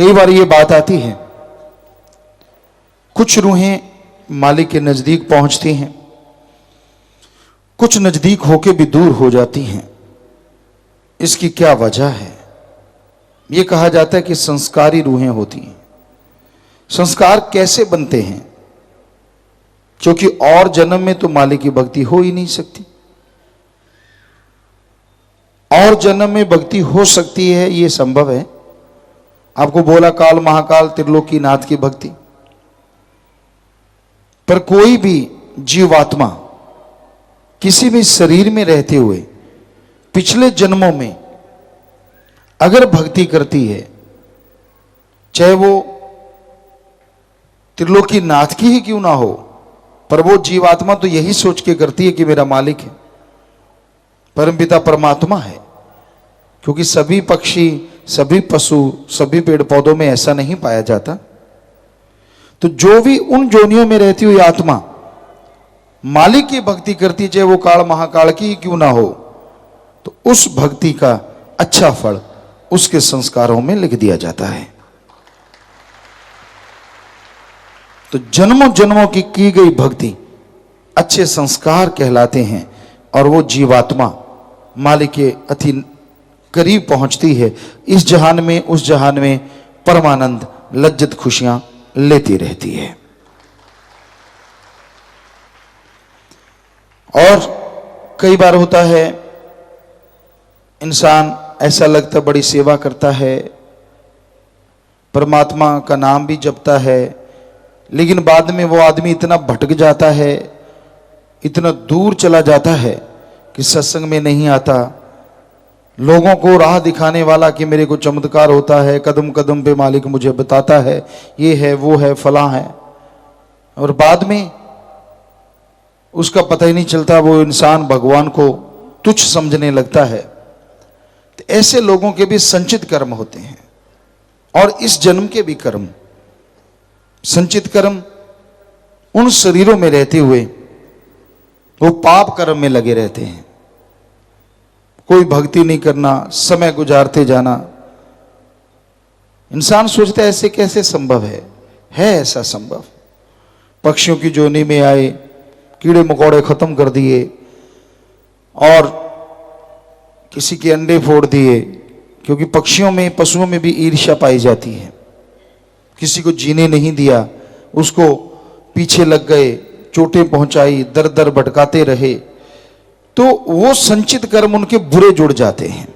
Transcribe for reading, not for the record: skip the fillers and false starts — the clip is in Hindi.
कई बार ये बात आती है, कुछ रूहें मालिक के नजदीक पहुंचती हैं, कुछ नजदीक होके भी दूर हो जाती हैं। इसकी क्या वजह है? यह कहा जाता है कि संस्कारी रूहें होती हैं। संस्कार कैसे बनते हैं? क्योंकि और जन्म में तो मालिक की भक्ति हो ही नहीं सकती। और जन्म में भक्ति हो सकती है, यह संभव है। आपको बोला काल महाकाल त्रिलोकी नाथ की भक्ति, पर कोई भी जीवात्मा किसी भी शरीर में रहते हुए पिछले जन्मों में अगर भक्ति करती है, चाहे वो त्रिलोकी नाथ की ही क्यों ना हो, पर वो जीवात्मा तो यही सोच के करती है कि मेरा मालिक है, परमपिता परमात्मा है। क्योंकि सभी पक्षी, सभी पशु, सभी पेड़ पौधों में ऐसा नहीं पाया जाता। तो जो भी उन जोनियों में रहती हुई आत्मा मालिक की भक्ति करती, चाहे वो काल महाकाल की क्यों ना हो, तो उस भक्ति का अच्छा फल उसके संस्कारों में लिख दिया जाता है। तो जन्मों जन्मों की गई भक्ति अच्छे संस्कार कहलाते हैं, और वो जीवात्मा मालिक के अति करीब पहुंचती है। इस जहान में उस जहान में परमानंद लज्जत खुशियां लेती रहती है। और कई बार होता है, इंसान ऐसा लगता बड़ी सेवा करता है, परमात्मा का नाम भी जपता है, लेकिन बाद में वो आदमी इतना भटक जाता है, इतना दूर चला जाता है कि सत्संग में नहीं आता, लोगों को राह दिखाने वाला कि मेरे को चमत्कार होता है, कदम कदम पे मालिक मुझे बताता है, ये है वो है फला है, और बाद में उसका पता ही नहीं चलता, वो इंसान भगवान को तुच्छ समझने लगता है। तो ऐसे लोगों के भी संचित कर्म होते हैं, और इस जन्म के भी कर्म, संचित कर्म उन शरीरों में रहते हुए वो पाप कर्म में लगे रहते हैं। कोई भक्ति नहीं करना, समय गुजारते जाना। इंसान सोचता है ऐसे कैसे संभव है ऐसा संभव। पक्षियों की जोनी में आए, कीड़े मकोड़े खत्म कर दिए, और किसी के अंडे फोड़ दिए, क्योंकि पक्षियों में, पशुओं में भी ईर्ष्या पाई जाती है। किसी को जीने नहीं दिया, उसको पीछे लग गए, चोटें पहुंचाई, दर दर भटकाते रहे, तो वो संचित कर्म उनके बुरे जुड़ जाते हैं।